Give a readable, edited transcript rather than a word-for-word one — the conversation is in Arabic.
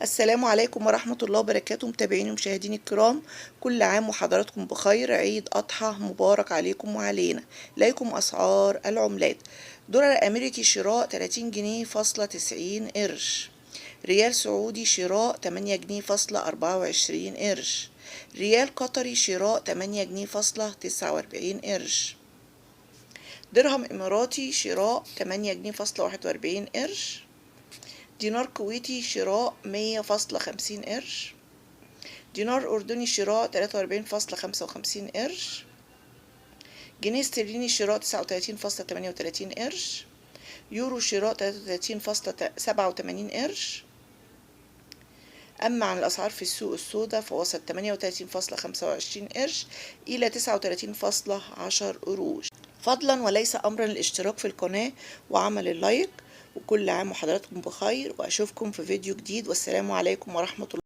السلام عليكم ورحمة الله وبركاته. متابعيني ومشاهديني الكرام، كل عام وحضراتكم بخير. عيد أضحى مبارك عليكم وعلينا. إليكم أسعار العملات: دولار أمريكي شراء 30 جنيه فاصلة 90 قرش، ريال سعودي شراء 8 جنيه فاصلة 24 قرش، ريال قطري شراء 8 جنيه فاصلة 49 قرش، درهم إماراتي شراء 8 جنيه فاصلة 41 قرش، دينار كويتي شراء 100.50 قرش، دينار أردني شراء 43.55 قرش، جنيه استرليني شراء 39.38 قرش، يورو شراء 33.87 قرش. أما عن الأسعار في السوق السوداء فوصل 38.25 قرش إلى 39.10 قروش. فضلا وليس أمرا الاشتراك في القناة وعمل اللايك. وكل عام وحضراتكم بخير، وأشوفكم في فيديو جديد، والسلام عليكم ورحمة الله.